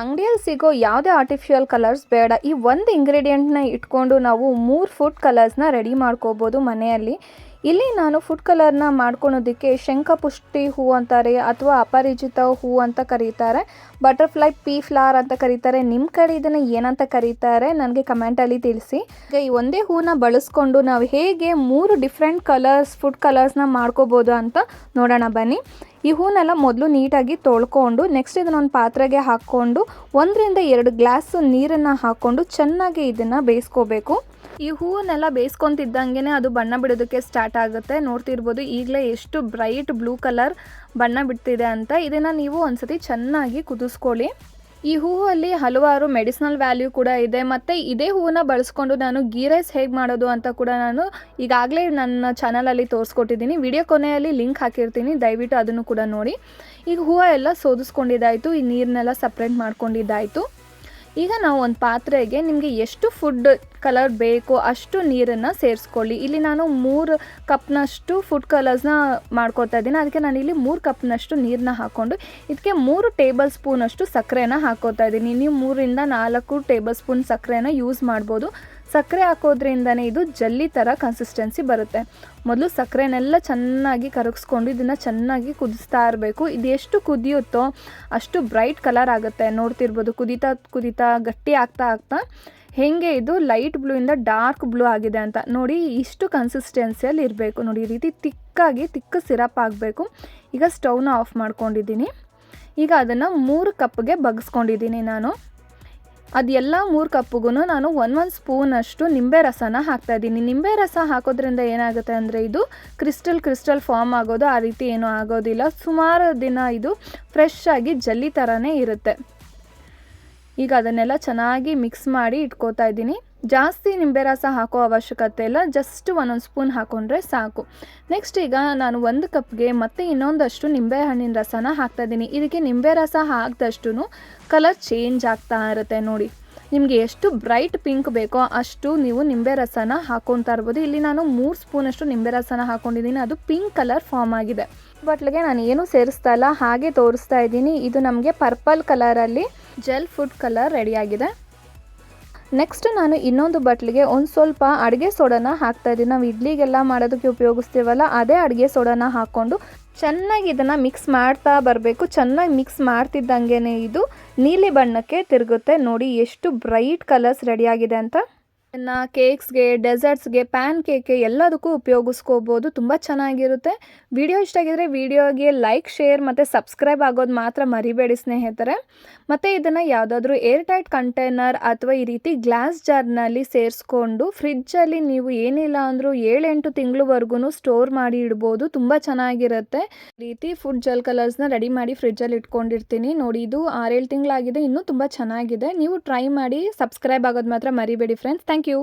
ಅಂಗಡಿಯಲ್ಲಿ ಸಿಗೋ ಯಾವುದೇ ಆರ್ಟಿಫಿಷಿಯಲ್ ಕಲರ್ಸ್ ಬೇಡ. ಈ ಒಂದು ಇಂಗ್ರೀಡಿಯೆಂಟ್ನ ಇಟ್ಕೊಂಡು ನಾವು 3 ಫುಡ್ ಕಲರ್ಸ್ನ ರೆಡಿ ಮಾಡ್ಕೋಬೋದು ಮನೆಯಲ್ಲಿ. ಇಲ್ಲಿ ನಾನು ಫುಡ್ ಕಲರ್ನ ಮಾಡ್ಕೊಳೋದಕ್ಕೆ ಶಂಖಪುಷ್ಟಿ ಹೂ ಅಂತಾರೆ ಅಥವಾ ಅಪರಿಚಿತ ಹೂ ಅಂತ ಕರೀತಾರೆ, ಬಟರ್ಫ್ಲೈ ಪೀ ಫ್ಲವರ್ ಅಂತ ಕರೀತಾರೆ. ನಿಮ್ಮ ಕಡೆ ಇದನ್ನು ಏನಂತ ಕರೀತಾರೆ ನನಗೆ ಕಮೆಂಟಲ್ಲಿ ತಿಳಿಸಿ. ಈಗ ಈ ಒಂದೇ ಹೂನ ಬಳಸ್ಕೊಂಡು ನಾವು ಹೇಗೆ 3 ಡಿಫ್ರೆಂಟ್ ಕಲರ್ಸ್ ಫುಡ್ ಕಲರ್ಸ್ನ ಮಾಡ್ಕೋಬೋದು ಅಂತ ನೋಡೋಣ ಬನ್ನಿ. ಈ ಹೂನೆಲ್ಲ ಮೊದಲು ನೀಟಾಗಿ ತೊಳ್ಕೊಂಡು ನೆಕ್ಸ್ಟ್ ಇದನ್ನೊಂದು ಪಾತ್ರೆಗೆ ಹಾಕ್ಕೊಂಡು 1ರಿಂದ 2 ಗ್ಲಾಸ್ ನೀರನ್ನು ಹಾಕ್ಕೊಂಡು ಚೆನ್ನಾಗಿ ಇದನ್ನು ಬೇಯಿಸ್ಕೋಬೇಕು. ಈ ಹೂವನ್ನೆಲ್ಲ ಬೇಯಿಸ್ಕೊತಿದ್ದಂಗೆ ಅದು ಬಣ್ಣ ಬಿಡೋದಕ್ಕೆ ಸ್ಟಾರ್ಟ್ ಆಗುತ್ತೆ. ನೋಡ್ತಿರ್ಬೋದು ಈಗಲೇ ಎಷ್ಟು ಬ್ರೈಟ್ ಬ್ಲೂ ಕಲರ್ ಬಣ್ಣ ಬಿಡ್ತಿದೆ ಅಂತ. ಇದನ್ನು ನೀವು ಒಂದ್ಸತಿ ಚೆನ್ನಾಗಿ ಕುದಿಸ್ಕೊಳ್ಳಿ. ಈ ಹೂವಲ್ಲಿ ಹಲವಾರು ಮೆಡಿಸಿನಲ್ ವ್ಯಾಲ್ಯೂ ಕೂಡ ಇದೆ. ಮತ್ತು ಇದೇ ಹೂವನ್ನ ಬಳಸ್ಕೊಂಡು ನಾನು ಗೀ ರೈಸ್ ಹೇಗೆ ಮಾಡೋದು ಅಂತ ಕೂಡ ನಾನು ಈಗಾಗಲೇ ನನ್ನ ಚಾನಲಲ್ಲಿ ತೋರಿಸ್ಕೊಟ್ಟಿದ್ದೀನಿ. ವಿಡಿಯೋ ಕೊನೆಯಲ್ಲಿ ಲಿಂಕ್ ಹಾಕಿರ್ತೀನಿ, ದಯವಿಟ್ಟು ಅದನ್ನು ಕೂಡ ನೋಡಿ. ಈಗ ಹೂವು ಎಲ್ಲ ಸೋದಿಸ್ಕೊಂಡಿದ್ದಾಯಿತು, ಈ ನೀರನ್ನೆಲ್ಲ ಸಪ್ರೇಟ್ ಮಾಡ್ಕೊಂಡಿದ್ದಾಯಿತು. ಈಗ ನಾವು ಒಂದು ಪಾತ್ರೆಗೆ ನಿಮಗೆ ಎಷ್ಟು ಫುಡ್ ಕಲರ್ ಬೇಕೋ ಅಷ್ಟು ನೀರನ್ನು ಸೇರಿಸ್ಕೊಳ್ಳಿ. ಇಲ್ಲಿ ನಾನು 3 ಕಪ್ನಷ್ಟು ಫುಡ್ ಕಲರ್ಸ್ನ ಮಾಡ್ಕೊತಾ ಇದ್ದೀನಿ. ಅದಕ್ಕೆ ನಾನು ಇಲ್ಲಿ 3 ಕಪ್ನಷ್ಟು ನೀರನ್ನ ಹಾಕ್ಕೊಂಡು ಇದಕ್ಕೆ 3 ಟೇಬಲ್ ಸ್ಪೂನಷ್ಟು ಸಕ್ಕರೆನ ಹಾಕ್ಕೋತಾ ಇದ್ದೀನಿ. ನೀವು 3ರಿಂದ 4 ಟೇಬಲ್ ಸ್ಪೂನ್ ಸಕ್ಕರೆನ ಯೂಸ್ ಮಾಡ್ಬೋದು. ಸಕ್ಕರೆ ಹಾಕೋದ್ರಿಂದನೇ ಇದು ಜಲ್ಲಿ ಥರ ಕನ್ಸಿಸ್ಟೆನ್ಸಿ ಬರುತ್ತೆ. ಮೊದಲು ಸಕ್ಕರೆನೆಲ್ಲ ಚೆನ್ನಾಗಿ ಕರಗಿಸ್ಕೊಂಡು ಇದನ್ನು ಚೆನ್ನಾಗಿ ಕುದಿಸ್ತಾ ಇರಬೇಕು. ಇದು ಎಷ್ಟು ಕುದಿಯುತ್ತೋ ಅಷ್ಟು ಬ್ರೈಟ್ ಕಲರ್ ಆಗುತ್ತೆ. ನೋಡ್ತಿರ್ಬೋದು ಕುದೀತಾ ಕುದೀತಾ ಗಟ್ಟಿ ಆಗ್ತಾ ಆಗ್ತಾ ಹೇಗೆ ಇದು ಲೈಟ್ ಬ್ಲೂಯಿಂದ ಡಾರ್ಕ್ ಬ್ಲೂ ಆಗಿದೆ ಅಂತ. ನೋಡಿ ಇಷ್ಟು ಕನ್ಸಿಸ್ಟೆನ್ಸಿಯಲ್ಲಿ ಇರಬೇಕು. ನೋಡಿ ಈ ರೀತಿ ತಿಕ್ಕ ಸಿರಪ್ ಆಗಬೇಕು. ಈಗ ಸ್ಟವ್ನ ಆಫ್ ಮಾಡ್ಕೊಂಡಿದ್ದೀನಿ. ಈಗ ಅದನ್ನು 3 ಕಪ್ಗೆ ಬಗ್ಸ್ಕೊಂಡಿದ್ದೀನಿ ನಾನು. ಅದೆಲ್ಲ 3 ಕಪ್ಪಿಗೂ ನಾನು 1 ಸ್ಪೂನಷ್ಟು ನಿಂಬೆ ರಸನ ಹಾಕ್ತಾಯಿದ್ದೀನಿ. ನಿಂಬೆ ರಸ ಹಾಕೋದ್ರಿಂದ ಏನಾಗುತ್ತೆ ಅಂದರೆ ಇದು ಕ್ರಿಸ್ಟಲ್ ಫಾರ್ಮ್ ಆಗೋದು ಆ ರೀತಿ ಏನೂ ಆಗೋದಿಲ್ಲ. ಸುಮಾರು ದಿನ ಇದು ಫ್ರೆಶ್ ಆಗಿ ಜಲ್ಲಿ ಥರನೇ ಇರುತ್ತೆ. ಈಗ ಅದನ್ನೆಲ್ಲ ಚೆನ್ನಾಗಿ ಮಿಕ್ಸ್ ಮಾಡಿ ಇಟ್ಕೋತಾ ಇದ್ದೀನಿ. ಜಾಸ್ತಿ ನಿಂಬೆ ರಸ ಹಾಕೋ ಅವಶ್ಯಕತೆ ಇಲ್ಲ, ಜಸ್ಟ್ 1 ಸ್ಪೂನ್ ಹಾಕ್ಕೊಂಡ್ರೆ ಸಾಕು. ನೆಕ್ಸ್ಟ್ ಈಗ ನಾನು 1 ಕಪ್ಗೆ ಮತ್ತೆ ಇನ್ನೊಂದಷ್ಟು ನಿಂಬೆ ಹಣ್ಣಿನ ರಸನ ಹಾಕ್ತಾಯಿದ್ದೀನಿ. ಇದಕ್ಕೆ ನಿಂಬೆ ರಸ ಹಾಕಿದಷ್ಟು ಕಲರ್ ಚೇಂಜ್ ಆಗ್ತಾ ಇರುತ್ತೆ. ನೋಡಿ ನಿಮಗೆ ಎಷ್ಟು ಬ್ರೈಟ್ ಪಿಂಕ್ ಬೇಕೋ ಅಷ್ಟು ನೀವು ನಿಂಬೆ ರಸನ ಹಾಕ್ಕೊತಾ ಇರ್ಬೋದು. ಇಲ್ಲಿ ನಾನು 3 ಸ್ಪೂನಷ್ಟು ನಿಂಬೆ ರಸನ ಹಾಕ್ಕೊಂಡಿದ್ದೀನಿ, ಅದು ಪಿಂಕ್ ಕಲರ್ ಫಾರ್ಮ್ ಆಗಿದೆ. ಬಟ್ಲಿಗೆ ನಾನು ಏನೂ ಸೇರಿಸ್ತಾ ಇಲ್ಲ, ಹಾಗೆ ತೋರಿಸ್ತಾ ಇದ್ದೀನಿ. ಇದು ನಮಗೆ ಪರ್ಪಲ್ ಕಲರಲ್ಲಿ ಜೆಲ್ ಫುಡ್ ಕಲರ್ ರೆಡಿಯಾಗಿದೆ. ನೆಕ್ಸ್ಟ್ ನಾನು ಇನ್ನೊಂದು ಬಟ್ಲಿಗೆ ಒಂದು ಸ್ವಲ್ಪ ಅಡುಗೆ ಸೋಡಾನ ಹಾಕ್ತಾಯಿದ್ದೀನಿ. ನಾವು ಇಡ್ಲಿಗೆಲ್ಲ ಮಾಡೋದಕ್ಕೆ ಉಪಯೋಗಿಸ್ತೀವಲ್ಲ ಅದೇ ಅಡುಗೆ ಸೋಡಾನ ಹಾಕ್ಕೊಂಡು ಚೆನ್ನಾಗಿ ಇದನ್ನು ಮಿಕ್ಸ್ ಮಾಡ್ತಾ ಬರಬೇಕು. ಚೆನ್ನಾಗಿ ಮಿಕ್ಸ್ ಮಾಡ್ತಿದ್ದಂಗೆ ಇದು ನೀಲಿ ಬಣ್ಣಕ್ಕೆ ತಿರುಗುತ್ತೆ. ನೋಡಿ ಎಷ್ಟು ಬ್ರೈಟ್ ಕಲರ್ಸ್ ರೆಡಿಯಾಗಿದೆ ಅಂತ. ಇದನ್ನು ಕೇಕ್ಸ್ಗೆ, ಡೆಸರ್ಟ್ಸ್ಗೆ, ಪ್ಯಾನ್ ಕೇಕ್ಗೆ ಎಲ್ಲದಕ್ಕೂ ಉಪಯೋಗಿಸ್ಕೋಬೋದು. ತುಂಬ ಚೆನ್ನಾಗಿರುತ್ತೆ. ವಿಡಿಯೋ ಇಷ್ಟ ಆಗಿದ್ರೆ ವಿಡಿಯೋಗೆ ಲೈಕ್, ಶೇರ್ ಮತ್ತು ಸಬ್ಸ್ಕ್ರೈಬ್ ಆಗೋದು ಮಾತ್ರ ಮರಿಬೇಡಿ ಸ್ನೇಹಿತರೆ. ಮತ್ತು ಇದನ್ನು ಯಾವುದಾದ್ರೂ ಏರ್ ಟೈಟ್ ಕಂಟೈನರ್ ಅಥವಾ ಈ ರೀತಿ ಗ್ಲಾಸ್ ಜಾರ್ನಲ್ಲಿ ಸೇರಿಸ್ಕೊಂಡು ಫ್ರಿಜ್ಜಲ್ಲಿ ನೀವು ಏನಿಲ್ಲ ಅಂದರೂ 7-8 ತಿಂಗಳವರೆಗೂ ಸ್ಟೋರ್ ಮಾಡಿ ಇಡ್ಬೋದು. ತುಂಬ ಚೆನ್ನಾಗಿರುತ್ತೆ. ಈ ರೀತಿ ಫುಡ್ ಜೆಲ್ ಕಲರ್ಸ್ನ ರೆಡಿ ಮಾಡಿ ಫ್ರಿಜ್ಜಲ್ಲಿ ಇಟ್ಕೊಂಡಿರ್ತೀನಿ. ನೋಡಿ ಇದು 6-7 ತಿಂಗಳಾಗಿದೆ, ಇನ್ನೂ ತುಂಬ ಚೆನ್ನಾಗಿದೆ. ನೀವು ಟ್ರೈ ಮಾಡಿ. ಸಬ್ಸ್ಕ್ರೈಬ್ ಆಗೋದು ಮಾತ್ರ ಮರಿಬೇಡಿ ಫ್ರೆಂಡ್ಸ್. Thank you.